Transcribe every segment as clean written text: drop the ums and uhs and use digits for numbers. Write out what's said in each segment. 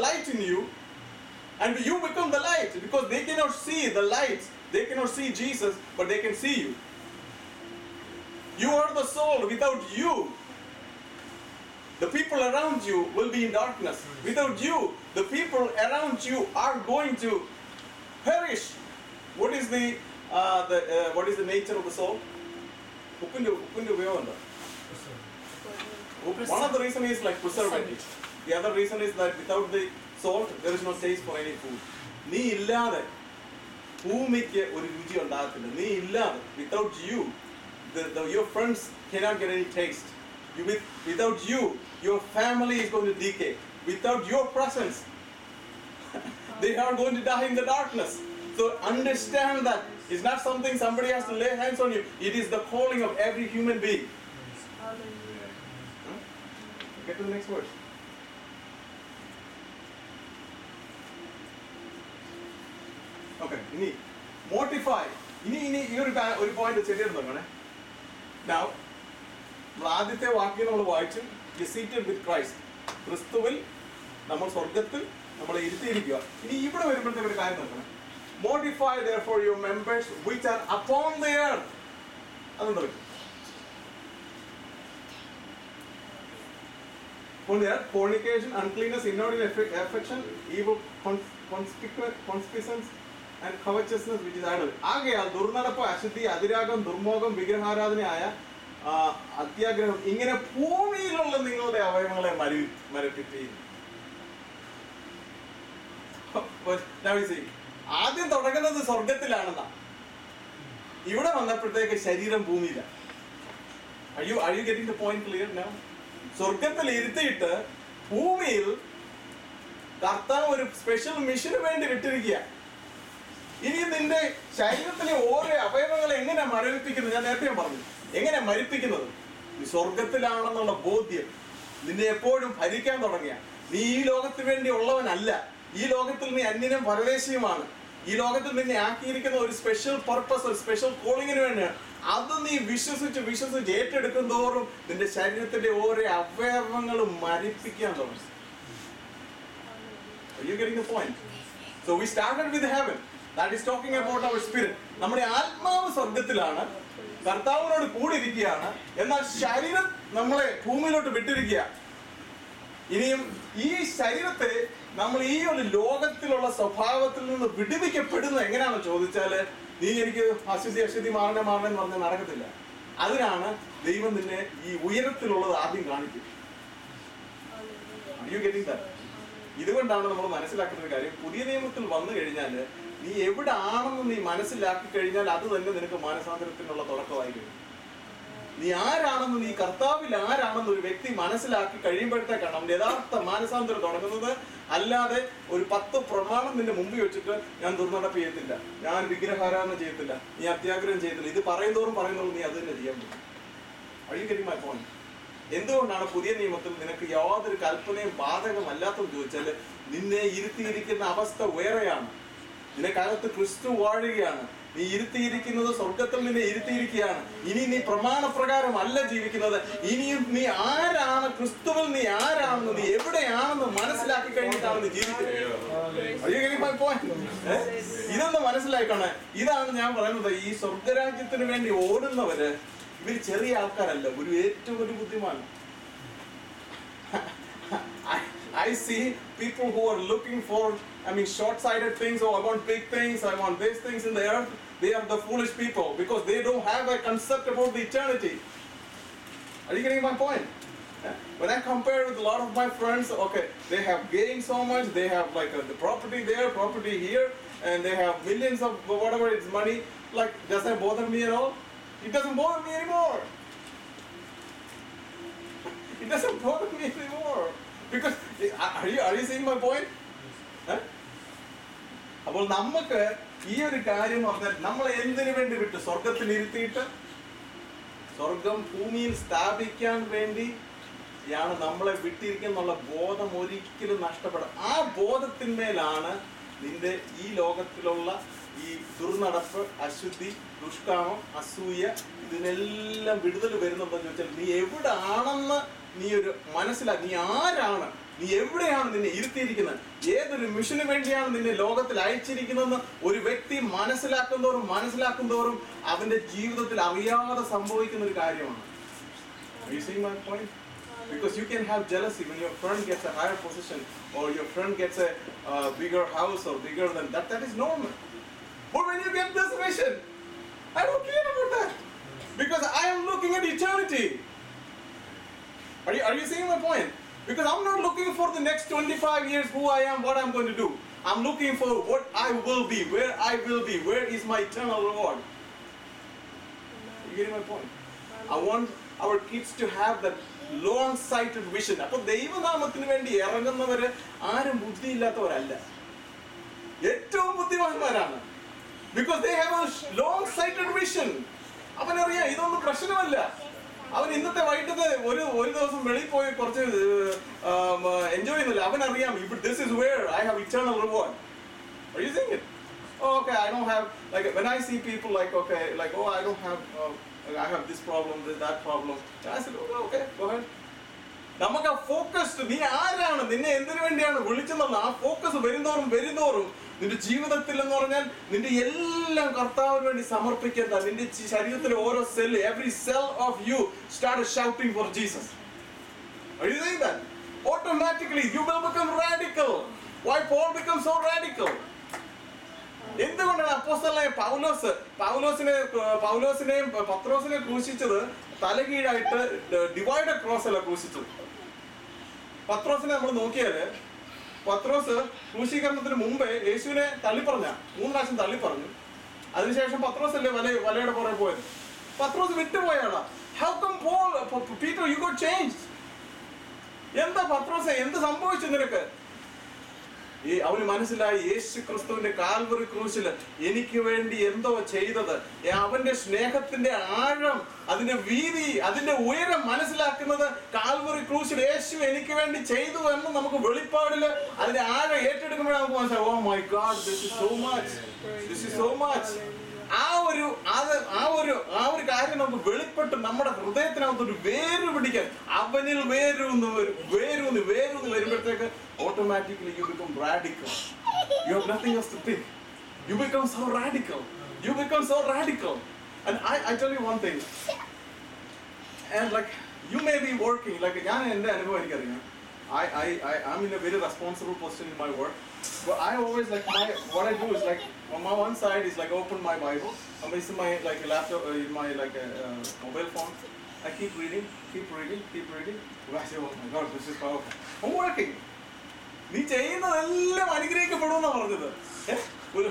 light in you, and you become the light, because they cannot see the light, they cannot see Jesus, but they can see you. You are the soul. Without you, the people around you will be in darkness. Without you, the people around you are going to perish. What is the nature of the soul? One of the reasons is like preservative. The other reason is that without the salt, there is no taste for any food. നീ ഇല്ലാതെ ഭൂമിക്ക് ഒരു രുചി ഉണ്ടാകത്തില്ല. നീ ഇല്ലാതെ, without you, your friends cannot get any taste. Without you, your family is going to decay. Without your presence, they are going to die in the darkness. So understand that it's not something somebody has to lay hands on you. It is the calling of every human being. Get to the next verse. Okay, ini mortify. Ini ഒരു point ചെറിയൊരു നോക്കണേ. Now, ആദ്യത്തെ വാക്യം നമ്മൾ വായിച്ചു, seated with Christ. ക്രിസ്തുവിൽ നമ്മൾ സ്വർഗത്തിൽ നമ്മളെ ഇരുത്തിയിരിക്കുക. ഇനി ഇവിടെ വരുമ്പോഴത്തെ ഒരു കാര്യം നോക്കണം. Mortify therefore your members which are upon the earth. അതെന്താ പറ്റും? On the earth, fornication, uncleanness, inordinate affection, evil concupiscence, and covetousness, which is idol. ആകയാൽ ദുർനടപ്പ്, അശുദ്ധി, അതിരാഗം, ദുർമോഹം, വിഗ്രഹാരാധനയായ അത്യാഗ്രഹം, ഇങ്ങനെ ഭൂമിയിലുള്ള നിങ്ങളുടെ അവയവങ്ങളെ മരപ്പിക്കുകയും. ആദ്യം തുടങ്ങുന്നത് സ്വർഗത്തിലാണെന്നാ, ഇവിടെ വന്നപ്പോഴത്തേക്ക് ശരീരം ഭൂമിയിലാണ്. Are you getting the point clear now? സ്വർഗത്തിൽ ഇരുത്തിയിട്ട് ഭൂമിയിൽ കർത്താവ് ഒരു സ്പെഷ്യൽ മിഷന് വേണ്ടി വിട്ടിരിക്കുക. ഇനി നിന്റെ ശരീരത്തിലെ ഓരോ അവയവങ്ങളെ എങ്ങനെ മരവിപ്പിക്കുന്നത്? ഞാൻ നേരത്തെ പറഞ്ഞു, എങ്ങനെ മരിപ്പിക്കുന്നത്? നീ സ്വർഗത്തിലാണെന്നുള്ള ബോധ്യം നിന്നെ എപ്പോഴും ഭരിക്കാൻ തുടങ്ങിയ. നീ ഈ ലോകത്തിന് വേണ്ടി ഉള്ളവനല്ല. ഈ ലോകത്തിൽ നീ അന്യനും പരദേശിയുമാണ്. ഈ ലോകത്തിൽ നിന്നെ ആക്കിയിരിക്കുന്ന ഒരു സ്പെഷ്യൽ പർപ്പസ്, ഒരു സ്പെഷ്യൽ കോളിങ്ങിന് വേണ്ടിയാണ്. അത് നീ വിശ്വസിച്ച് ഏറ്റെടുക്കും തോറും നിന്റെ ശരീരത്തിന്റെ ഓരോ അവയവങ്ങളും മരിപ്പിക്കാൻ തുടങ്ങും. Are you getting the point? So we started with heaven. That is talking about our spirit. നമ്മുടെ ആത്മാവ് സ്വർഗത്തിലാണ്, കർത്താവിനോട് കൂടിയിരിക്കുകയാണ്. എന്നാൽ ശരീരം നമ്മളെ ഭൂമിയിലോട്ട് വിട്ടിരിക്കുക. ഇനിയും ഈ ശരീരത്തെ നമ്മൾ ഈ ഒരു ലോകത്തിലുള്ള സ്വഭാവത്തിൽ നിന്ന് വിടുവിക്കപ്പെടുന്നത് എങ്ങനെയാണെന്ന് ചോദിച്ചാല്, നീ എനിക്ക് അശുദ്ധി മാറണേ എന്ന് പറഞ്ഞാൽ നടക്കത്തില്ല. അതിനാണ് ദൈവം നിന്നെ ഈ ഉയരത്തിലുള്ളത് ആദ്യം കാണിക്കും. ഇതുകൊണ്ടാണ് നമ്മൾ മനസ്സിലാക്കുന്ന ഒരു കാര്യം, പുതിയ നിയമത്തിൽ വന്നു കഴിഞ്ഞാൽ നീ എവിടെ ആണെന്ന് നീ മനസ്സിലാക്കി കഴിഞ്ഞാൽ അത് തന്നെ നിനക്ക് മാനസാന്തരത്തിനുള്ള തുടക്കമായി കഴിയും. നീ ആരാണെന്ന്, നീ കർത്താവിൽ ആരാണെന്ന് ഒരു വ്യക്തി മനസ്സിലാക്കി കഴിയുമ്പോഴത്തേക്കാണ് അവന്റെ യഥാർത്ഥ മാനസാന്തരം തുടങ്ങുന്നത്. അല്ലാതെ ഒരു 10 പ്രമാണം നിന്റെ മുമ്പിൽ വെച്ചിട്ട് ഞാൻ ദുർനടപ്പ് ചെയ്യത്തില്ല, ഞാൻ വിഗ്രഹാരാധന ചെയ്യത്തില്ല, നീ അത്യാഗ്രഹം ചെയ്യത്തില്ല, ഇത് പറയുന്നതോറും നീ അത് തന്നെ ചെയ്യാൻ പറ്റും. Are you getting my point? എന്തുകൊണ്ടാണ് പുതിയ നിയമത്തിൽ നിനക്ക് യാതൊരു കൽപ്പനയും ബാധകമല്ലാത്തതെന്ന് ചോദിച്ചാൽ, നിന്നെ ഇരുത്തിയിരിക്കുന്ന അവസ്ഥ വേറെയാണ്. നിനക്കകത്ത് ക്രിസ്തു വാഴുകയാണ്. നീ ഇരുത്തിയിരിക്കുന്നത് സ്വർഗത്തിൽ നിന്നെ ഇരുത്തിയിരിക്കുകയാണ്. ഇനി നീ പ്രമാണപ്രകാരം അല്ല ജീവിക്കുന്നത്. ഇനിയും നീ ആരാണ്, ക്രിസ്തുവിൽ നീ ആരാണെന്ന്, നീ എവിടെയാണെന്ന് മനസ്സിലാക്കി കഴിഞ്ഞിട്ടാണ് നീ ജീവിക്കുന്നത്. ഇതൊന്ന് മനസ്സിലാക്കണേ. ഇതാണ് ഞാൻ പറയുന്നത്, ഈ സ്വർഗരാജ്യത്തിന് വേണ്ടി ഓടുന്നവര് ഇവർ ചെറിയ ആൾക്കാരല്ല, ഒരു ഏറ്റവും ഒരു ബുദ്ധിമാണ്. I see people who are looking for, short-sighted things. Oh, I want big things, I want these things in the earth. They are the foolish people because they don't have a concept about the eternity. Are you getting my point? When I compare with a lot of my friends, okay, they have gained so much, they have the property there, property here, and they have millions of whatever it's money. Does that bother me at all? It doesn't bother me anymore. It doesn't bother me anymore. Because are you seeing my point? അപ്പോൾ നമുക്ക് ഈ ഒരു കാര്യം പറഞ്ഞാൽ നമ്മൾ എന്തിനു വേണ്ടി വിട്ടു? സ്വർഗത്തിൽ ഇരുത്തിയിട്ട് സ്വർഗം ഭൂമിയിൽ സ്ഥാപിക്കാൻ വേണ്ടിയാണ് നമ്മളെ വിട്ടിരിക്കുന്നുള്ള ബോധം ഒരിക്കലും നഷ്ടപ്പെടാം. ആ ബോധത്തിന്മേലാണ് നിന്റെ ഈ ലോകത്തിലുള്ള ഈ ദുർനടപ്പ്, അശുദ്ധി, ദുഷ്കാമം, അസൂയ, ഇതിനെല്ലാം വിടുതൽ വരുന്നുണ്ടെന്ന് ചോദിച്ചാൽ, നീ എവിടെ ആണെന്ന് നീ ഒരു മനസ്സിലാക്കി. നീ ആരാണ്? നീ എവിടെയാണ് നിന്നെ ഇരുത്തിയിരിക്കുന്നത്, ഏതൊരു മിഷന് വേണ്ടിയാണ് നിന്നെ ലോകത്തിൽ അയച്ചിരിക്കുന്നതെന്ന് ഒരു വ്യക്തി മനസ്സിലാക്കുന്തോറും അവന്റെ ജീവിതത്തിൽ അറിയാതെ സംഭവിക്കുന്ന ഒരു കാര്യമാണ്. You see my point? Because you can have jealousy when your friend gets a higher position or your friend gets a bigger house or bigger than that. That is normal. But when you get this vision, I don't care about that. Because I am looking at eternity. Are you seeing my point? Because I'm not looking for the next 25 years who I am, what I'm going to do. I'm looking for what I will be, where I will be, where is my eternal reward. You getting my point? I want our kids to have that long-sighted vision. അപ്പോൾ ദൈവനാമത്തിന് വേണ്ടി ഇറങ്ങുന്നവര് ആരും ബുദ്ധിയില്ലാത്തവരല്ല, ഏറ്റവും ബുദ്ധിമാന്മാരാണ്. Because they have a long-sighted vision. അവനറിയാം ഇതൊന്നും പ്രശ്നമല്ല. അവൻ ഇന്നത്തെ വൈകിട്ടത്തെ ഒരു ദിവസം വെളിയിൽ പോയി കുറച്ച് എൻജോയ് ചെയ്യുന്നില്ല. അവനറിയാം this is where I have eternal reward. Are you seeing it? Oh, okay, I don't have, like when I see people like, okay, like, oh, I don't have I have this problem, that problem. I said, okay, go ahead. നമുക്ക് ആ focus, നീ ആരാണ്, നിന്നെ എന്തിനു വേണ്ടിയാണ് വിളിച്ചെന്നുള്ള ആ focus വരുന്നോറും നിന്റെ ജീവിതത്തിൽ എന്ന് പറഞ്ഞാൽ നിന്റെ എല്ലാം കർത്താവിന് വേണ്ടി സമർപ്പിക്കേണ്ട, നിന്റെ ശരീരത്തിലെ ഓരോ cell, every cell of you started shouting for Jesus. Are you saying that? Automatically you will become radical. Why Paul becomes so radical? എന്തുകൊണ്ടാണ് അപ്പോസ്തലനായ പൗലോസിനെയും പത്രോസിനെ ക്രൂശിച്ചത് തലകീഴായിട്ട് ഡിവൈഡഡ് ക്രോസ് അല്ല ക്രൂശിച്ചത്? പത്രോസിനെ നമ്മൾ നോക്കിയാല്, പത്രോസ് ക്രൂശീകരണത്തിന് മുമ്പേ യേശുവിനെ തള്ളിപ്പറഞ്ഞ 3 പ്രാവശ്യം തള്ളിപ്പറഞ്ഞു. അതിനുശേഷം പത്രോസ് അല്ലേ വലയുടെ പുറകെ പോയത്. പത്രോസ് വിട്ടുപോയാണ്. How come Peter you got changed? എന്താ പത്രോസേ, എന്ത് സംഭവിച്ചു നിനക്ക്? അവന് മനസ്സിലായി യേശു ക്രിസ്തുവിന്റെ കാൽവറി ക്രൂശിൽ എനിക്ക് വേണ്ടി എന്തോ ചെയ്തത്. അവന്റെ സ്നേഹത്തിന്റെ ആഴം, അതിന്റെ വീതി, അതിന്റെ ഉയരം മനസ്സിലാക്കുന്നത് കാൽവറി ക്രൂശിൽ യേശു എനിക്ക് വേണ്ടി ചെയ്തു എന്ന് നമുക്ക് വെളിപ്പാടില് അതിന്റെ ആഴം ഏറ്റെടുക്കുമ്പോഴേ നമുക്ക് മനസ്സിലാവും, oh my god, this is so much, this is so much. ആ ഒരു കാര്യം നമുക്ക് വെളിപ്പെട്ട് നമ്മുടെ ഹൃദയത്തിനകത്തൊരു വേര് പിടിക്കാൻ, അവനിൽ വേരൂന്ന് വരുമ്പോഴത്തേക്ക് automatically you become radical. You have nothing else to think. You become so radical. And I tell you one thing. And like you may be working, like ഞാൻ എൻ്റെ അനുഭവം എനിക്കറിയാം. I'm in a very responsible position in my work. But I always like what I do is like on my one side is like open my Bible. I'm using my like laptop, my like mobile phone. I keep reading. I say, oh my God, this is powerful. I'm working. നീ ചെയ്യുന്നതെല്ലാം അനുഗ്രഹിക്കപ്പെടുമെന്നാ പറഞ്ഞത്. ഒരു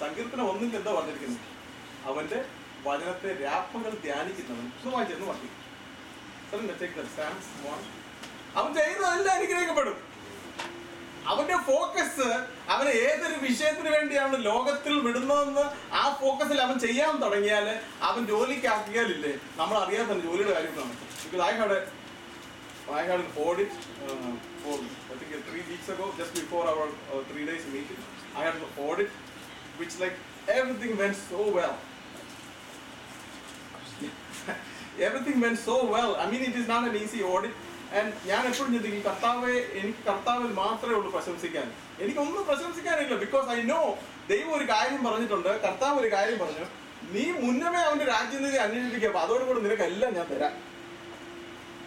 സങ്കീർത്തനം 1 എന്താ പറഞ്ഞിരിക്കുന്നത്? അവന്റെ വചനത്തെ രാപ്പകൽ ധ്യാനിക്കുന്നവൻ. അവൻ ചെയ്യുന്നതെല്ലാം അനുഗ്രഹിക്കപ്പെടും. അവന്റെ ഫോക്കസ്, അവന് ഏതൊരു വിഷയത്തിന് വേണ്ടിയാണ് ലോകത്തിൽ വിടുന്നതെന്ന് ആ ഫോക്കസിൽ അവൻ ചെയ്യാൻ തുടങ്ങിയാൽ അവൻ ജോലിക്കാക്കിയാലില്ലേ നമ്മൾ അറിയാൻ തന്നെ ജോലിയുടെ കാര്യമാണ്. Because I had an audit for I think 3 weeks ago, just before our 3 days meeting. I had an audit which like everything went so well. Everything went so well. I mean, it is not an easy audit. And ഞാൻ എപ്പോഴും ചിന്തിക്കും, എനിക്ക് കർത്താവിൽ മാത്രമേ ഉള്ളൂ പ്രശംസിക്കാൻ, എനിക്കൊന്നും പ്രശംസിക്കാനില്ല. Because I know ദൈവം ഒരു കാര്യം പറഞ്ഞിട്ടുണ്ട്, കർത്താവ് ഒരു കാര്യം പറഞ്ഞു, നീ മുന്നമേ അവന്റെ രാജ്യനീതി അന്വേഷിക്കുക, അപ്പൊ അതോടുകൂടി നിനക്ക് എല്ലാം ഞാൻ തരാം.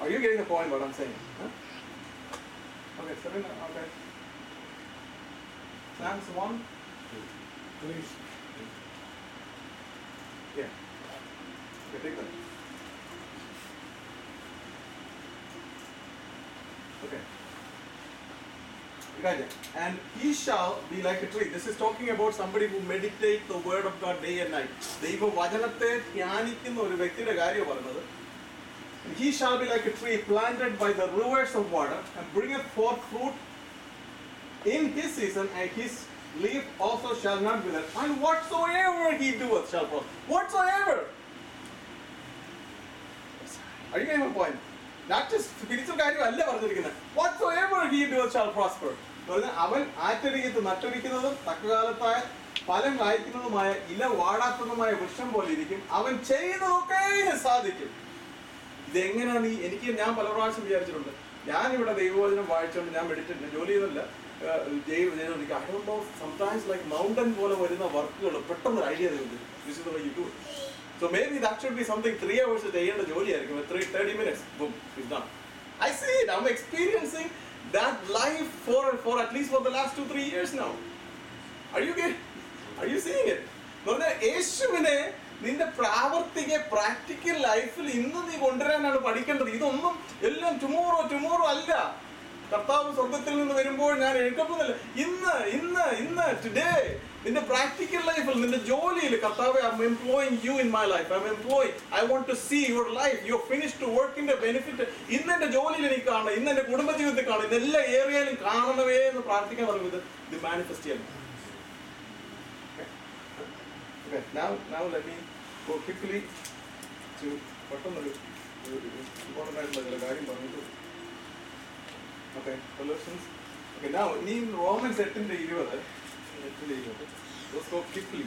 Are you getting the point what I'm saying? Huh? Okay, Serena, okay. Psalms 1, 3. Yeah. Okay, take that. Okay. And he shall be like a tree. This is talking about somebody who meditates the word of God day and night. ദൈവ വചനത്തെ ധ്യാനിക്കുന്ന ഒരു വ്യക്തിയുടെ കാര്യം പറയുന്നത്. He shall be like a tree planted by the rivers of water and bringeth forth fruit in his season, and his leaf also shall not wither, and whatsoever he doeth shall prosper. Whatsoever. Are you getting my point? Not just spiritual കാര്യം അല്ല പറഞ്ഞിരിക്കുന്നത്. Whatsoever he doeth shall prosper. അവൻ ആറ്റരികത്ത് നട്ടൊരിക്കുന്നതും തക്കകാലത്തായ ഫലം കായ്ക്കുന്നതുമായ ഇല വാടാത്തതുമായ വൃക്ഷം പോലെ ഇരിക്കും. അവൻ ചെയ്യുന്നതൊക്കെ സാധിക്കും. ഇതെങ്ങനെയാണ് ഞാൻ പല പ്രാവശ്യം വിചാരിച്ചിട്ടുണ്ട്, ഞാനിവിടെ ദൈവവചനം വായിച്ചുകൊണ്ട് ഞാൻ മെഡിറ്റേറ്റ് ജോലി ചെയ്യുന്നില്ല, I don't know sometimes like mountain പോലെ വരുന്ന വർക്കുകൾ പെട്ടെന്ന് ഐഡിയ തരുന്നത്. This is the way you do. So may be that should be something 3 hours ചെയ്യേണ്ട ജോലിയായിരിക്കും. 30 minutes boom is done. I see it. I'm experiencing that life for at least for the last 2-3 years now. Are you seeing it? യേശുവിനെ നിന്റെ പ്രാവർത്തിക practical ലൈഫിൽ ഇന്ന് നീ കൊണ്ടുവരാനാണ് പഠിക്കേണ്ടത്. ഇതൊന്നും എല്ലാം ടുമോറോ അല്ല. കർത്താവ് സ്വർഗത്തിൽ നിന്ന് വരുമ്പോൾ ഞാൻ എഴുന്നേൽക്കുന്നില്ല. ഇന്ന് ടുഡേ നിന്റെ പ്രാക്ടിക്കൽ ലൈഫിൽ, നിന്റെ ജോലിയിൽ കർത്താവെ, I am employing you in my life. I want to see your life, your finished വർക്കിന്റെ ബെനിഫിറ്റ് ഇന്ന് എന്റെ ജോലിയിൽ എനിക്ക് കാണണം, ഇന്ന് എന്റെ കുടുംബജീവിതത്തിൽ കാണണം, ഇന്ന് എല്ലാ ഏരിയയിലും കാണണമേ എന്ന് പ്രാർത്ഥിക്കാൻ പറയുന്നത് ഇത് മാനിഫെസ്റ്റ് ചെയ്യണം. Now let me go quickly to പെട്ടെന്നൊരു ഇമ്പോർട്ടൻ്റ് ആയിട്ടുള്ള കാര്യം പറഞ്ഞിട്ട്. Okay, Colossians. Okay, now ഇനി Romans 8:20. Let's go quickly.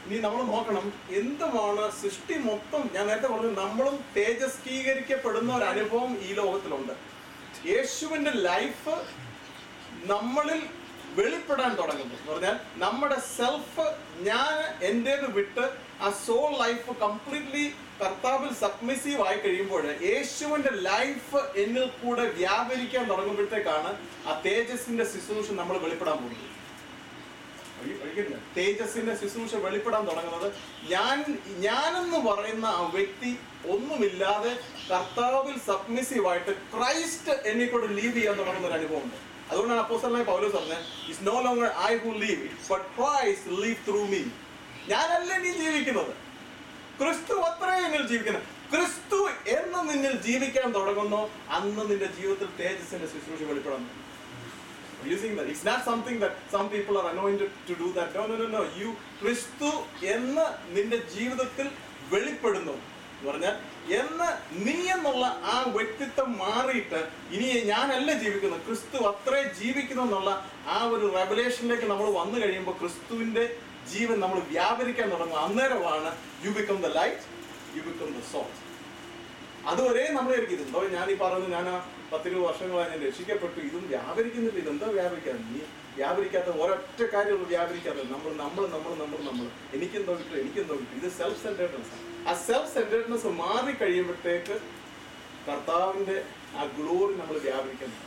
ഇനി നമ്മൾ നോക്കണം എന്തുമാണ് സൃഷ്ടി മൊത്തം. ഞാൻ നേരത്തെ പറഞ്ഞു നമ്മളും തേജസ്കീകരിക്കപ്പെടുന്ന ഒരു അനുഭവം ഈ ലോകത്തിലുണ്ട്. യേശുവിന്റെ ലൈഫ് നമ്മളിൽ വെളിപ്പെടാൻ തുടങ്ങുന്നു എന്ന് പറഞ്ഞാൽ നമ്മുടെ സെൽഫ്, ഞാൻ എന്റേത് വിട്ട് ആ സോൾ ലൈഫ് കംപ്ലീറ്റ്ലി കർത്താവിൽ സബ്മിസീവ് ആയി കഴിയുമ്പോൾ യേശുവിന്റെ ലൈഫ് എന്നിൽ കൂടെ വ്യാപരിക്കാൻ തുടങ്ങുമ്പോഴത്തേക്കാണ് ആ തേജസ്സിന്റെ ശുശ്രൂഷ നമ്മൾ വെളിപ്പെടാൻ പോകുന്നത്. തേജസ്സിന്റെ ശുശ്രൂഷ വെളിപ്പെടാൻ തുടങ്ങുന്നത് ഞാനെന്ന് പറയുന്ന ആ വ്യക്തി ഒന്നുമില്ലാതെ കർത്താവിൽ സബ്മിസീവ് ആയിട്ട് ക്രൈസ്റ്റ് എന്നെ കൊണ്ട് ലീവ് ചെയ്യാൻ തുടങ്ങുന്ന ഒരു അനുഭവമുണ്ട്. അതുകൊണ്ടാണ് അപ്പോസ്തലനായ പൗലോസ് പറഞ്ഞത്, it's no longer I who live, but Christ live through me. ഞാനല്ല ഇനി ജീവിക്കുന്നത്, ക്രിസ്തു അത്രേ എന്നിൽ ജീവിക്കുന്നത്. ക്രിസ്തു എന്ന് നിന്നിൽ ജീവിക്കാൻ തുടങ്ങുന്നു, അന്ന് നിന്റെ ജീവിതത്തിൽ തേജസ്സിന്റെ ശുശ്രൂഷ വെളിപ്പെടാൻ. Using that, it's not something that some people are anointed to do that. No. You ക്രിസ്തു എന്ന് നിന്റെ ജീവിതത്തിൽ വെളിപ്പെടുന്നു എന്ന് പറഞ്ഞാൽ എന്ന് നീ എന്നുള്ള ആ വ്യക്തിത്വം മാറിയിട്ട് ഇനി ഞാനല്ല ജീവിക്കുന്നത്, ക്രിസ്തു അത്രേ ജീവിക്കുന്നു എന്നുള്ള ആ ഒരു റെവലേഷനിലേക്ക് നമ്മൾ വന്നു കഴിയുമ്പോൾ ക്രിസ്തുവിന്റെ ജീവൻ നമ്മൾ വ്യാപരിക്കാൻ തുടങ്ങും. അന്നേരമാണ് you become the light, you become the salt. അതുവരെ നമ്മൾ ഇരിക്കുന്നുണ്ടോ, ഞാൻ ഈ പറയുന്നത്, ഞാൻ 10-20 വർഷങ്ങളായി ഞാൻ രക്ഷിക്കപ്പെട്ടു, ഇതും വ്യാപരിക്കുന്നില്ല. ഇതെന്താ വ്യാപരിക്കാതെ? നീ വ്യാപരിക്കാത്ത ഒരൊറ്റ കാര്യമുള്ളൂ വ്യാപരിക്കാതെ. നമ്മൾ എനിക്കെന്തോ കിട്ടും. ഇത് സെൽഫ് സെന്റേർഡ്നെസ്. ആ സെൽഫ് സെന്റേർഡ്നെസ് മാറി കഴിയുമ്പോഴത്തേക്ക് കർത്താവിന്റെ ആ ഗ്ലോറി നമ്മൾ വ്യാപരിക്കുന്നു.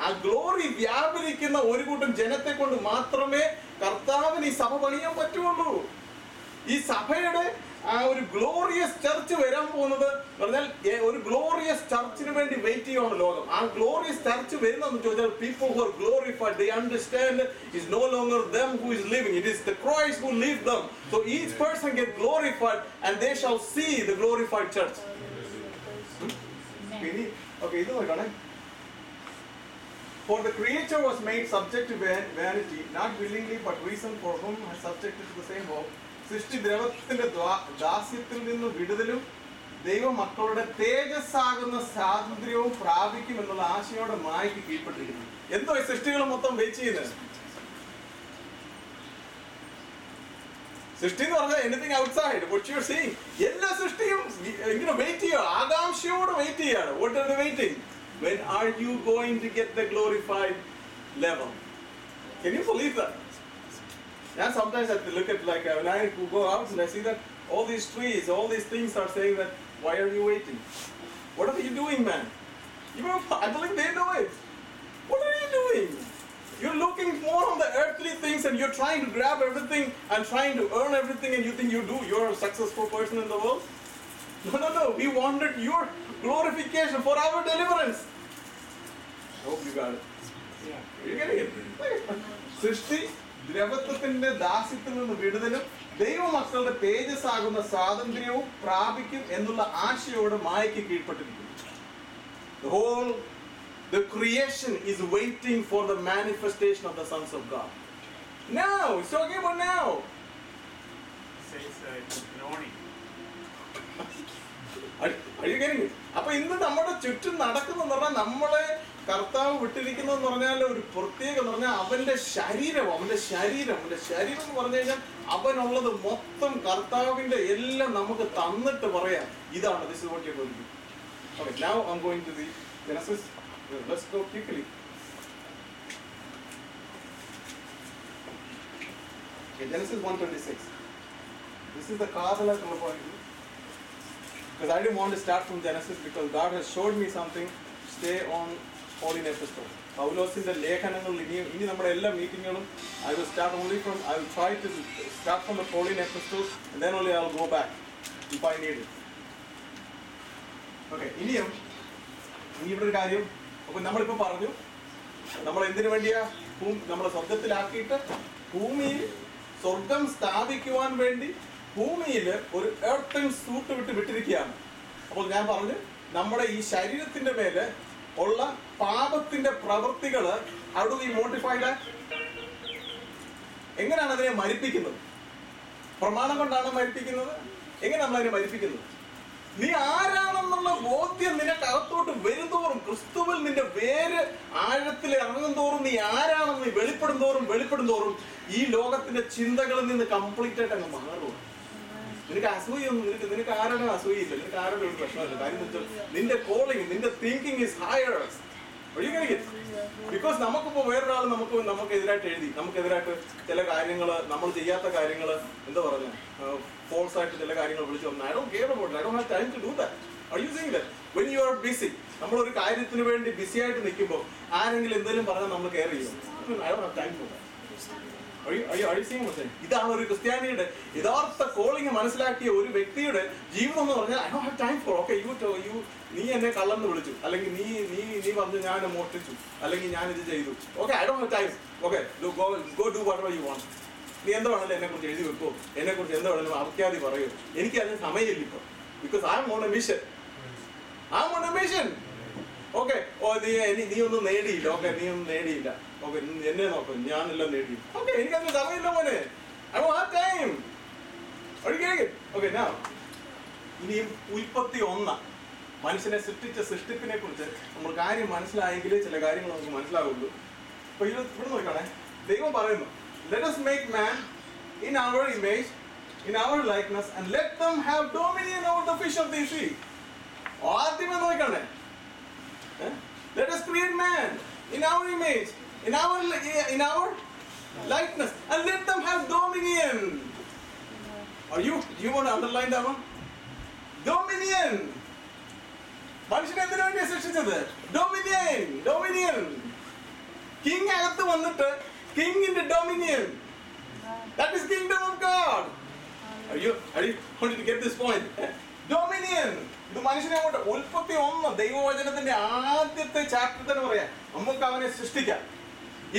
ആ ഗ്ലോറി വ്യാപരിക്കുന്ന ഒരു കൂട്ടം ജനത്തെ കൊണ്ട് മാത്രമേ കർത്താവിന് ഈ സഭ പണിയാൻ പറ്റുള്ളൂ. ഈ സഭയുടെ ആ ഒരു ഗ്ലോറിയസ് ചർച്ച് വരാൻ പോകുന്നത് പറഞ്ഞാൽ ഒരു ഗ്ലോറിയസ് ചർച്ചിന് വേണ്ടി വെയിറ്റ് ചെയ്യുകയാണ് ലോകം. ആ ഗ്ലോറിയസ് ചർച്ച് വരുന്നതെന്ന് ചോദിച്ചാൽ people who are glorified, they understand it's no longer them who is living, it is the Christ who lives them. So each person get glorified and they shall see the glorified church. Okay, ഇത് നോക്കണേ. For the creature was made subject to vanity, not willingly but reason for whom has subjected to the same hope. സൃഷ്ടി ദ്രവത്തിന്റെ ദാസ്യത്തിൽ നിന്ന് വിടുതലും ദൈവമക്കളുടെ തേജസ്സാകുന്ന സ്വാതന്ത്ര്യവും പ്രാപിക്കും എന്നുള്ള ആശയോടെ മായക്ക് കീഴ്പ്പെട്ടിരിക്കുന്നു. എന്തോ ഈ സൃഷ്ടികൾ മൊത്തം വെയിറ്റ് ചെയ്യുന്നത്? സൃഷ്ടി എന്ന് പറഞ്ഞാൽ anything outside what you are seeing. എല്ലാ സൃഷ്ടിയും ഇങ്ങനെ വെയിറ്റ് ചെയ്യുക, ആകാംക്ഷയോടെ വെയിറ്റ് ചെയ്യാണ്. What are they waiting? When are you going to get the glorified level? Can you believe that? Yeah, sometimes I look at like when I go out and I see that all these trees, all these things are saying that, why are you waiting? What are you doing, man? I believe they know it. What are you doing? You're looking more on the earthly things and you're trying to grab everything and trying to earn everything, and you think you're a successful person in the world. No. We wanted your glorification for our deliverance. I hope you got it. Yeah. You're getting it. സൃഷ്ടി ദ്രവത്വത്തിന്റെ ദാസ്യത്തിൽ നിന്ന് വിടുതലും ദൈവമക്കളുടെ തേജസ്സാകുന്ന സ്വാതന്ത്ര്യവും പ്രാപിക്കും എന്നുള്ള ആശയോടെ മായയ്ക്ക് കീഴ്പ്പെട്ടിരിക്കുന്നു. The creation is waiting for the manifestation of the sons of God. Now, it's talking about now. Are you getting it? അപ്പൊ ഇന്ന് നമ്മുടെ ചുറ്റും നടക്കുന്ന പറഞ്ഞാൽ നമ്മളെ കർത്താവ് വിട്ടിരിക്കുന്നതെന്ന് പറഞ്ഞാൽ ഒരു പ്രത്യേകം എന്ന് പറഞ്ഞാൽ അവന്റെ ശരീരം എന്ന് പറഞ്ഞു കഴിഞ്ഞാൽ അവനുള്ളത് മൊത്തം കർത്താവിന്റെ എല്ലാം നമുക്ക് തന്നിട്ട് പറയാം, ഇതാണ് this is what you are going to do. Okay, now I am going to the Genesis. Let's go quickly. Genesis 1:26. This is the കാതലായിട്ടുള്ള point. Because I didn't want to start from Genesis because God has showed me something. Stay on Pauline epistles. പൗലോസിന്റെ ലേഖനങ്ങൾ ഇനി നമ്മുടെ എല്ലാ മീറ്റിങ്ങുകളും I will try to start from the Pauline epistles and then only I will go back if I need it. Okay, ഇനി ഇവിടെ ഒരു കാര്യം. അപ്പോൾ നമ്മളിപ്പോൾ പറഞ്ഞു നമ്മൾ എന്തിനു വേണ്ടിയാ നമ്മളെ സ്വർഗത്തിലാക്കിയിട്ട് ഭൂമിയിൽ സ്വർഗം സ്ഥാപിക്കുവാൻ വേണ്ടി ഭൂമിയിൽ ഒരു എർത്തൻ സൂട്ട് വിട്ടിരിക്കുകയാണ്. അപ്പോൾ ഞാൻ പറഞ്ഞു നമ്മുടെ ഈ ശരീരത്തിന്റെ മേലെ ഉള്ള പാപത്തിന്റെ പ്രവൃത്തികൾ how do we modify that? എങ്ങനെയാണ് അതിനെ മരിപ്പിക്കുന്നത്? പ്രമാണം കൊണ്ടാണ് മരിപ്പിക്കുന്നത്. എങ്ങനെ നമ്മൾ അതിനെ മരിപ്പിക്കുന്നത്? നീ ആരാണെന്നുള്ള ബോധ്യം നിനക്കകത്തോട്ട് വരുന്തോറും, ക്രിസ്തുവിൽ നിന്റെ വേര് ആഴത്തിൽ ഇറങ്ങും തോറും, നീ ആരാണെന്ന് നീ വെളിപ്പെടും തോറും ഈ ലോകത്തിന്റെ ചിന്തകളിൽ നിന്ന് കംപ്ലീറ്റ് ആയിട്ട് അങ്ങ് മാറും. നിനക്ക് അസൂയൊന്നും, നിനക്ക് ആരുടെ അസൂയില്ല, നിനക്ക് ആരുടെ ഒരു പ്രശ്നമില്ല. കാര്യം നിന്റെ കോളിംഗ്, നിന്റെ തിങ്കിങ് ഈസ് ഹയർ. ബിക്കോസ് നമുക്കിപ്പോ വേറൊരാൾ നമുക്കെതിരായിട്ട് എഴുതി, നമുക്കെതിരായിട്ട് ചില കാര്യങ്ങൾ, നമ്മൾ ചെയ്യാത്ത കാര്യങ്ങൾ, എന്താ പറഞ്ഞ ഫോൾസ് ആയിട്ട് ചില കാര്യങ്ങൾ വിളിച്ചു പറഞ്ഞു. I don't care about it. I don't have time to do that. Are you saying that? When you are busy, നമ്മളൊരു കാര്യത്തിന് വേണ്ടി ബിസി ആയിട്ട് നിൽക്കുമ്പോൾ ആരെങ്കിലും എന്തെങ്കിലും പറഞ്ഞാൽ നമ്മൾ കെയർ ചെയ്യും. I don't have time for that. ഇതാണ് ഒരു ക്രിസ്ത്യാനിയുടെ യഥാർത്ഥ കോളിംഗ് മനസ്സിലാക്കിയ ഒരു വ്യക്തിയുടെ ജീവിതം എന്ന് പറഞ്ഞാൽ I don't have time for. Okay, നീ എന്നെ കള്ളെന്ന് വിളിച്ചു, അല്ലെങ്കിൽ നീ പറഞ്ഞു ഞാൻ മോഷ്ടിച്ചു, അല്ലെങ്കിൽ ഞാൻ ഇത് ചെയ്തു. Okay, I don't have time. Okay, go do whatever you want. നീ എന്താ വേണമല്ലോ എന്നെ കുറിച്ച് എഴുതി വെക്കോ, എന്നെ കുറിച്ച് എന്താ വേണമെങ്കിലും അവർക്കാതി പറയൂ. എനിക്ക് അതിന് സമയമില്ല ഇപ്പൊ. Because I am on a mission. Okay, നീ ഒന്നും നേടിയില്ല. ഓക്കെ, നീ ഒന്നും നേടിയില്ല. ഓക്കെ, എന്നെ നോക്കും, ഞാനെല്ലാം നേടി. ഓക്കെ, എനിക്കതിന് സമയമില്ല മോനെ. I don't have time. Okay, now ഇനിയും 31 മനുഷ്യനെ സൃഷ്ടിപ്പിനെ കുറിച്ച് നമ്മൾ കാര്യം മനസ്സിലായെങ്കിലേ ചില കാര്യങ്ങൾ നമുക്ക് മനസ്സിലാവുള്ളൂ. അപ്പൊ ഇവിടെ നോക്കണേ, ദൈവം പറയുന്നു let us make man in our image, in our likeness, and let them have dominion over the fish of the sea. ആദ്യമേ നോക്കണേ, let us create man in our image, in our likeness, and let them have dominion. You want to underline that one? Dominion. മനുഷ്യനെ എന്തിനു വേണ്ടിയാണ് സൃഷ്ടിച്ചത്? Dominion. King അകത്ത് വന്നിട്ട് കിങ്ങിന്റെ dominion. That is kingdom of God. Are you wanting to get this point? Dominion. ഇത് മനുഷ്യനെ അങ്ങോട്ട് 31 ദൈവവചനത്തിന്റെ ആദ്യത്തെ ചാപ്റ്റർ തന്നെ പറയാം, നമുക്ക് അവനെ സൃഷ്ടിക്കാം.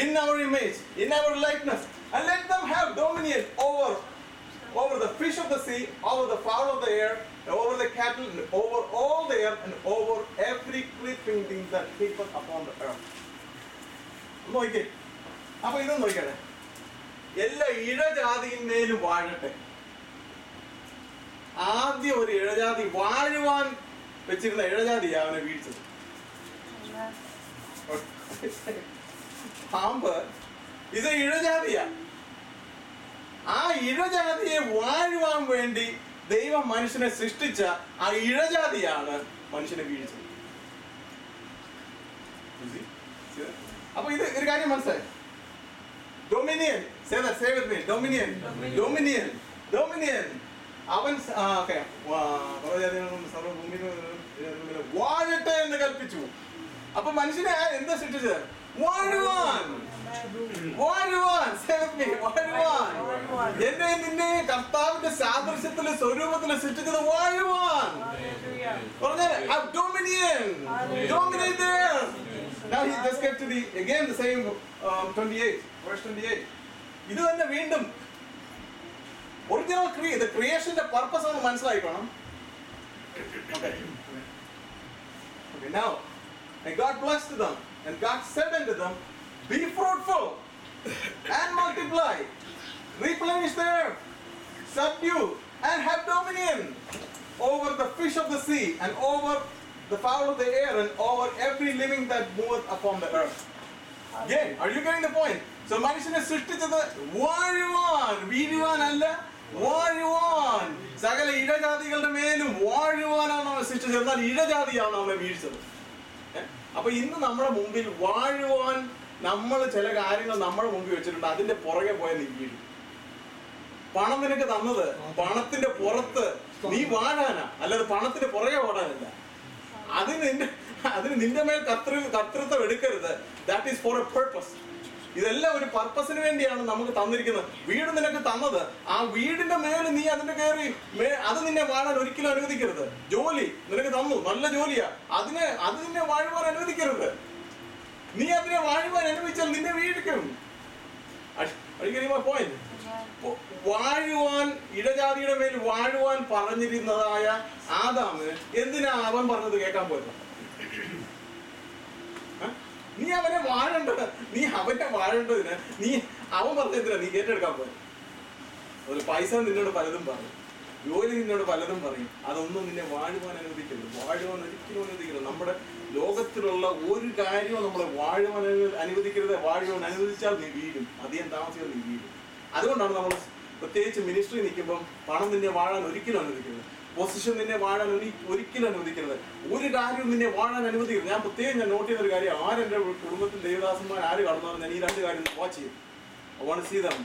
In our image, in our likeness, and let them have dominion over the fish of the sea, over the fowl of the air, over the cattle, and over all the earth, and over every creeping thing that creepeth upon the earth. നോക്കിക്കേ, അപ്പൊ ഇതൊന്നും നോക്കിയാണെ, എല്ലാ ഇഴജാതിയിന്മേലും വാഴട്ടെ. ആദ്യം ഒരു ഇഴജാതി വാഴുവാൻ വെച്ചിരുന്ന ഇഴജാതിയാ അവനെ വീഴ്ചത്. പാമ്പ് ഇത് ഇഴജാതിയാ. ആ ഇഴജാതിയെ വാഴുവാൻ വേണ്ടി ദൈവം മനുഷ്യനെ സൃഷ്ടിച്ച ആ ഇഴജാതിയാണ് മനുഷ്യനെ വീഴ്ചത്. അപ്പൊ ഇത് ഒരു കാര്യം മനസ്സിലായി. Dominion, say with me, dominion. അവൻ വാഴട്ടെ എന്ന് കൽപ്പിച്ചു. അപ്പൊ മനുഷ്യനെ എന്താ സൃഷ്ടിച്ചത്? വാഴുവാൻ. Say with me, വാഴുവാൻ. എന്നെ നിന്നെ കർത്താവിന്റെ സാദൃശ്യത്തില് സ്വരൂപത്തില് സൃഷ്ടിച്ചത് വാഴുവാൻ. പറഞ്ഞാൽ dominion, dominate there. Now he just get to the same 28, verse 28. ഇത് തന്നെ വീണ്ടും ഒറിജിനൽ ക്രിയേഷന്റെ പർപ്പസ് ഒന്ന് മനസ്സിലാക്കണം. Okay, now and God blessed them, and God said unto them, be fruitful and multiply, replenish the earth, subdue and have dominion over the fish of the sea, and over the fowl of the air, and over every living that moveth upon the earth. Again, are you getting the point? So മനുഷ്യനെ സൃഷ്ടിച്ചത് വാഴുവാൻ, വീഴുവാനല്ല, വാഴുവാൻ. സകല ഇഴജാതികളുടെ മേലും വാഴുവാനാണ് അവനെ സൃഷ്ടിച്ചത്. എന്നാൽ ഇഴജാതിയാണ് അവനെ വീഴ്ചത്. അപ്പൊ ഇന്ന് നമ്മുടെ മുമ്പിൽ വാഴുവാൻ നമ്മൾ ചില കാര്യങ്ങൾ നമ്മുടെ മുമ്പിൽ വെച്ചിട്ടുണ്ട്. അതിന്റെ പുറകെ പോയ നീ വീഴും. പണം നിനക്ക് തന്നത് പണത്തിന്റെ പുറത്ത് നീ വാഴാനാ, അല്ലാതെ പണത്തിന്റെ പുറകെ ഓടാനല്ല. അതിന് നിന്റെ മേൽ കർത്തൃത്വം എടുക്കരുത്. That is for a purpose. ഇതെല്ലാം ഒരു പർപ്പസിന് വേണ്ടിയാണ് നമുക്ക് തന്നിരിക്കുന്നത്. വീട് നിനക്ക് തന്നത്, ആ വീടിന്റെ മേൽ നീ അതിന്റെ കയറി അത് നിന്നെ വാഴാൻ ഒരിക്കലും അനുവദിക്കരുത്. ജോലി നിനക്ക് തന്നു, നല്ല ജോലിയാ, അത് നിന്നെ വാഴുവാൻ അനുവദിക്കരുത്. നീ അതിനെ വാഴുവാൻ അനുവദിച്ചാൽ നിന്നെ വീഴിക്കും. പോയിന്റ്. വാഴുവാൻ, ഇടജാതിയുടെ മേൽ വാഴുവാൻ പറഞ്ഞിരുന്നതായ ആദാമിന് എന്തിനാ അവൻ പറഞ്ഞത് കേൾക്കാൻ പോയത്? നീ അവനെ വാഴേണ്ടത്, നീ അവനെ വാഴേണ്ടതിന് അവൻ പറഞ്ഞെന്തിനാ നീ ഏറ്റെടുക്കാൻ പോയത്? ഒരു പൈസ നിന്നോട് പലതും പറയും, ജോലി നിന്നോട് പലതും പറയും. അതൊന്നും നിന്നെ വാഴുവാൻ അനുവദിക്കരുത്. വാഴുവാൻ ഒരിക്കലും അനുവദിക്കരുത്. നമ്മുടെ ലോകത്തിലുള്ള ഒരു കാര്യവും നമ്മളെ വാഴുവാൻ അനുവദിക്കരുത്. വാഴുവാൻ അനുവദിച്ചാൽ നീ വീഴും. അധികം താമസിയാൽ നീ വീഴും. അതുകൊണ്ടാണ് നമ്മൾ പ്രത്യേകിച്ച് മിനിസ്ട്രി നിൽക്കുമ്പം പണം നിന്നെ വാഴാൻ ഒരിക്കലും അനുവദിക്കരുത്. പൊസിഷൻ നിന്നെ വാഴാൻ ഒരിക്കലും അനുവദിക്കരുത്. ഒരു കാര്യവും നിന്നെ വാഴാൻ അനുവദിക്കരുത്. ഞാൻ പ്രത്യേകം നോട്ട് ചെയ്തൊരു കാര്യം, ആരെൻ്റെ കുടുംബത്തിൽ ദേവദാസന്മാർ ആര് കടന്നാലും ഞാൻ ഈ രണ്ട് കാര്യം വാച്ച് ചെയ്യും. അവണ് ചെയ്താണ്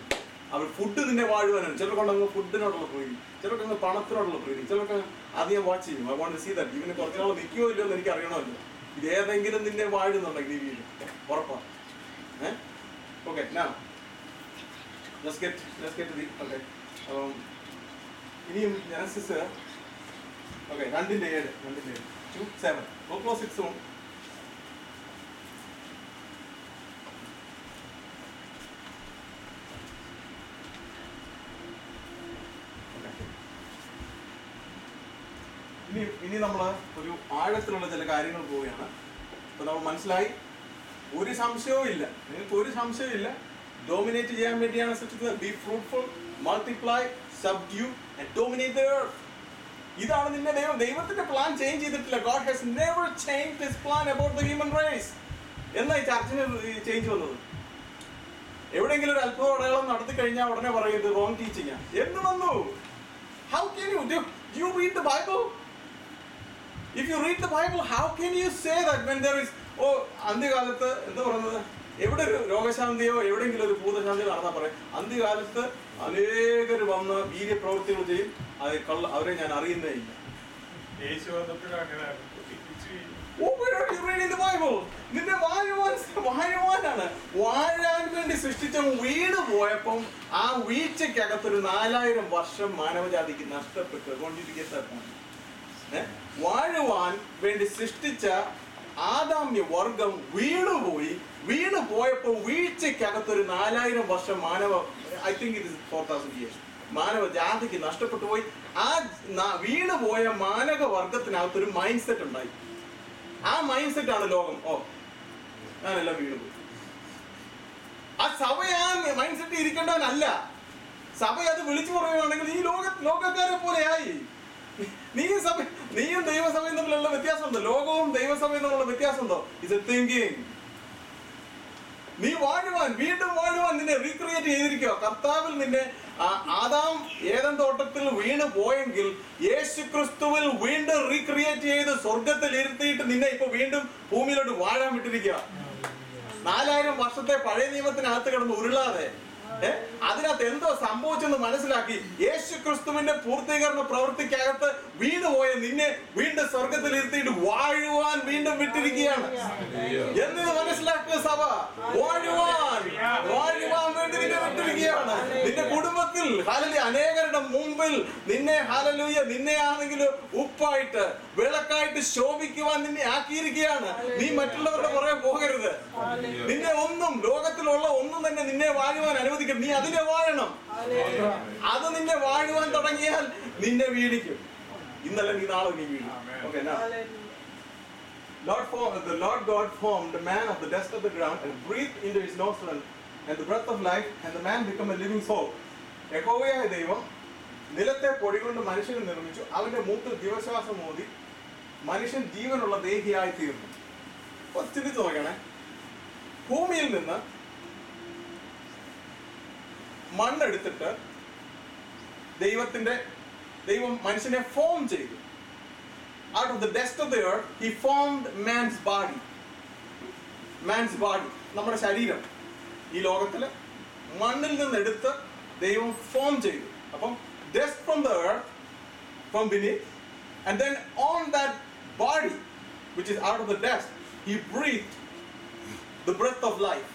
അവർ ഫുഡ് നിന്നെ വാഴുവാനാണ്. ചിലർക്കൊണ്ട് അങ്ങ് ഫുഡിനോടുള്ള പ്രീതി, ചിലർക്ക് അങ്ങ് പണത്തിനോടുള്ള പ്രീതി, ചിലർക്ക് അത് ഞാൻ വാച്ച് ചെയ്യും. I want to see that. ഇവന് കുറച്ച് നാൾ നിൽക്കുമോ ഇല്ലയോ എന്ന് എനിക്ക് അറിയണമല്ലോ. ഇത് ഏതെങ്കിലും നിന്നെ വാഴുന്നുണ്ടെങ്കിൽ നീ വീഴും, ഉറപ്പാണ്. Okay, let's get to the okay. ഇനിയും ജനസിസ് 2:7 2:7 close it soon. ഇനി നമ്മൾ ഒരു ആഴത്തിലുള്ള ചില കാര്യങ്ങൾ പോവുകയാണ്. അപ്പൊ നമ്മൾ മനസ്സിലായി, ഒരു സംശയവും ഇല്ല, നിങ്ങൾക്ക് ഒരു സംശയവും ഇല്ല, ഡോമിനേറ്റ് ചെയ്യാൻ വേണ്ടിയാണ് സൃഷ്ടിച്ചത്. B fruitful, multiply, subdue and dominate the earth. ഇതാണ് നിന്നെ ദൈവത്തിന്റെ പ്ലാൻ ചേഞ്ച് ചെയ്തിട്ടില്ല. God has never changed his plan about the human race. എന്നാ ഈ ചർച്ചിന് ചേഞ്ച് വന്നത്? എവിടെയെങ്കിലും ഒരു അത്ഭുത അടയാളം നടത്തി കഴിഞ്ഞാൽ ഉടനെ പറയുന്നത് റോങ് ടീച്ചിങ് എന്ന് വന്നു. How can you read the Bible? If you read the Bible, how can you say that when there is അന്ത്യകാലത്ത് എന്താ പറയുന്നത്, എവിടെ ഒരു രോഗശാന്തിയോ എവിടെയെങ്കിലും ഒരു ഭൂതശാന്തിയോ നടന്നാൽ പറയും അന്ത്യകാലത്ത് അനേകർ വന്ന് വീര്യപ്രവൃത്തികൾ ചെയ്യും, അവരെ ഞാൻ അറിയുന്നേ ഇല്ല. നിന്റെ വാഴുവാനാണ്. വാഴാൻ വേണ്ടി സൃഷ്ടിച്ച വീട് പോയപ്പം ആ വീഴ്ചക്കകത്തൊരു 4000 വർഷം മാനവജാതിക്ക് നഷ്ടപ്പെട്ടു. വാഴുവാൻ വേണ്ടി സൃഷ്ടിച്ച ആദാമ്യ വർഗം വീണു പോയപ്പോൾ വീഴ്ചക്കകത്തൊരു 4000 വർഷം I think it is 4000 years മാനവ ജാതിക്ക് നഷ്ടപ്പെട്ടു പോയി. ആ വീണു പോയ മാനവ വർഗത്തിനകത്തൊരു മൈൻഡ് സെറ്റ് ഉണ്ടായി. ആ മൈൻഡ് സെറ്റ് ആണ് ലോകം. ഞാനെല്ലാം വീണുപോയി. ആ സഭ ആ മൈൻഡ് സെറ്റ് ഇരിക്കേണ്ടവനല്ല. സഭ അത് വിളിച്ചു പറയുകയാണെങ്കിൽ ഈ ലോകക്കാരെ പോലെ ആയി. നീയും ദൈവസഭയും തമ്മിലുള്ള വ്യത്യാസം ഉണ്ടോ? ലോകവും ദൈവസഭയും തമ്മിലുള്ള വ്യത്യാസം ഉണ്ടോ? It's A thinking. നീ വീണ്ടും വാഴുവാൻ നിന്നെ റീക്രിയേറ്റ് ചെയ്തിരിക്കുക. കർത്താവിൽ നിന്നെ ആദാം ഏദൻ തോട്ടത്തിൽ വീണ് പോയെങ്കിൽ യേശു ക്രിസ്തുവിൽ വീണ്ടും റീക്രിയേറ്റ് ചെയ്ത് സ്വർഗത്തിൽ ഇരുത്തിയിട്ട് നിന്നെ ഇപ്പൊ വീണ്ടും ഭൂമിയിലോട്ട് വാഴാൻ വിട്ടിരിക്കുക. 4000 വർഷത്തെ പഴയ നിയമത്തിനകത്ത് കിടന്ന് ഉരുളാതെ അതിനകത്ത് എന്തോ സംഭവിച്ചെന്ന് മനസ്സിലാക്കി യേശു ക്രിസ്തുവിന്റെ പൂർത്തീകരണ പ്രവൃത്തിക്കകത്ത് വീണുപോയ നിന്നെ വീണ്ടും സ്വർഗത്തിൽ ഇരുത്തിയിട്ട് വാഴുവാൻ വീണ്ടും വിട്ടിരിക്കുകയാണ് എന്നത് മനസ്സിലാക്കുക. സഭ വാഴുവാൻ വേണ്ടി നിന്നെ വിട്ടിരിക്കുകയാണ്. നിന്റെ കുടുംബത്തിൽ അനേകരുടെ മുമ്പിൽ നിന്നെ ആണെങ്കിൽ ഉപ്പായിട്ട് വിളക്കായിട്ട് ശോഭിക്കുവാൻ നിന്നെ ആക്കിയിരിക്കുകയാണ്. നീ മറ്റുള്ളവരുടെ പുറകെ പോകരുത്. നിന്നെ ലോകത്തിലുള്ള ഒന്നും തന്നെ നിന്നെ വാഴുവാൻ അനുവദിക്കും. നീ അതിനെ വാഴണം. അത് നിന്നെ വാഴുവാൻ തുടങ്ങിയാൽ നിന്നെ വീഴിക്കും. ഇന്നലെ നീ നാളെ നീ വീഴും. Okay, now the Lord God formed the man of the dust of the ground and breathed into his nostril and the breath of life, and the man became a living soul. യഹോവയായ ദൈവം നിലത്തെ പൊടി കൊണ്ട് മനുഷ്യനെ നിർമ്മിച്ചു. അവന്റെ മൂക്കിൽ ജീവശ്വാസം ഊതി മനുഷ്യൻ ജീവനുള്ള ദേഹിയായി തീർന്നു. അപ്പൊ ചിന്തിച്ചു നോക്കണേ, ഭൂമിയിൽ നിന്ന് മണ്ണെടുത്തിട്ട് ദൈവം മനുഷ്യനെ ഫോം ചെയ്തു. Out of the dust of the earth, he formed man's body. Man's body, നമ്മുടെ ശരീരം ഈ ലോകത്തില് മണ്ണിൽ നിന്ന് എടുത്ത് ദൈവം ഫോം ചെയ്തു. അപ്പം dust from the earth, from beneath, and then on that body, which is out of the dust, he breathed the breath of life.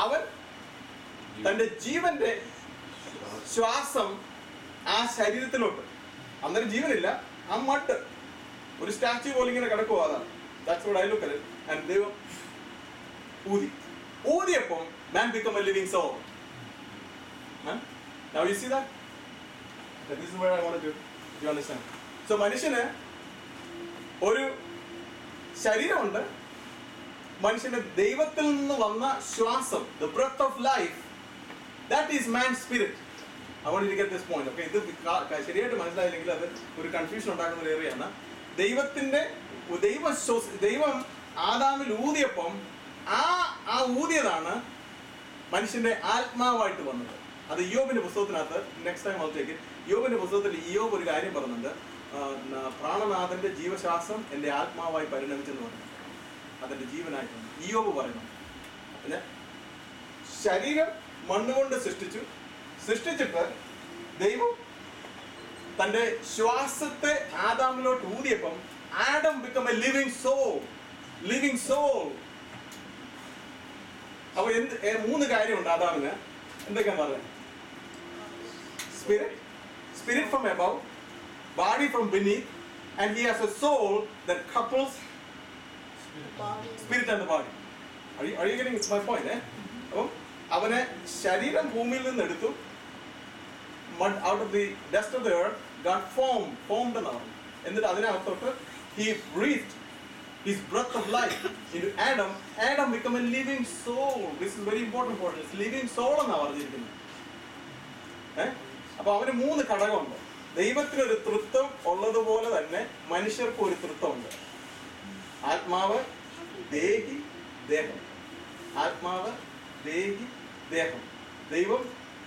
അവൻ തന്റെ ജീവന്റെ ശ്വാസം ആ ശരീരത്തിലോട്ട്. അന്നേരം ജീവനില്ല, ആ മട്ട് ഒരു സ്റ്റാച്യു പോലെ ഇങ്ങനെ കിടക്കുക. അതാണ് that's what I look at it. And ദൈവം ഊതിയപ്പം man become a living soul. Now you see that? This is where I wanted to understand. So മനുഷ്യന് ഒരു ശരീരമുണ്ട്, മനുഷ്യന്റെ ദൈവത്തിൽ നിന്ന് വന്ന ശ്വാസം, the breath of life, that is man's spirit. I want you to get this point. Okay, ഇത് ശരിയായിട്ട് മനസ്സിലായില്ലെങ്കിൽ അത് ഒരു കൺഫ്യൂഷൻ ഉണ്ടാക്കുന്ന ഒരു ഏരിയയാണ്. ദൈവം ആദാമിൽ ഊതിയപ്പം ആ ഊതിയതാണ് മനുഷ്യന്റെ ആത്മാവായിട്ട് വന്നത്. അത് ഇയ്യോബിന്റെ പുസ്തകത്തിനകത്ത്, നെക്സ്റ്റ് ടൈം ഔട്ടേക്ക്, ഇയ്യോബിന്റെ പുസ്തകത്തിൽ ഇയ്യോബ് ഒരു കാര്യം പറയുന്നുണ്ട്. പ്രാണനാഥന്റെ ജീവശ്വാസം എൻ്റെ ആത്മാവായി പരിണമിച്ചെന്ന് പറഞ്ഞു. അതിന്റെ ജീവനായിട്ടുണ്ട് ഇയ്യോബ് പറയുന്നു. പിന്നെ ശരീരം മണ്ണുകൊണ്ട് സൃഷ്ടിച്ചിട്ട് ദൈവം തന്റെ ശ്വാസത്തെ ആദാമിലോട്ട് ഊതിയപ്പം Adam become a living soul. അപ്പൊ മൂന്ന് കാര്യമുണ്ട് ആദാമിന്. എന്തൊക്കെയാ പറയുന്നത്? spirit from above, body from beneath, and he has a soul that couples spirit and the body. Are you getting my point? അപ്പം അവനെ ശരീരം ഭൂമിയിൽ നിന്ന് എടുത്തു, mud out of the dust of the earth, got formed എന്നാണ്. എന്നിട്ട് അതിനകത്തോട്ട് he breathed his breath of life into Adam become a living soul. This is very important for us. Living soul എന്നാണ് പറഞ്ഞിരിക്കുന്നത്. അപ്പൊ അവന് മൂന്ന് ഘടകമുണ്ട്. ദൈവത്തിനൊരു തൃത്വം ഉള്ളതുപോലെ തന്നെ മനുഷ്യർക്ക് ഒരു തൃത്വമുണ്ട്. ആത്മാവ്, ദേഹി, ദേഹം. ആത്മാവ്, ദേഹി, ദേഹം. ദൈവം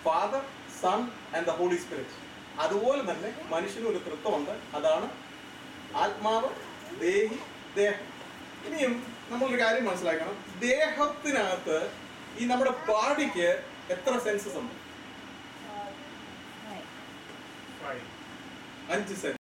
father, son and the holy spirit. അതുപോലെ തന്നെ മനുഷ്യന് ഒരു തൃത്വമുണ്ട്. അതാണ് ആത്മാവ്, ദേഹി, ദേഹം. ഇനിയും നമ്മളൊരു കാര്യം മനസ്സിലാക്കണം. ദേഹത്തിനകത്ത് ഈ നമ്മുടെ ബോഡിക്ക് എത്ര സെൻസസ് ഉണ്ട്? 5 സെൻസ്.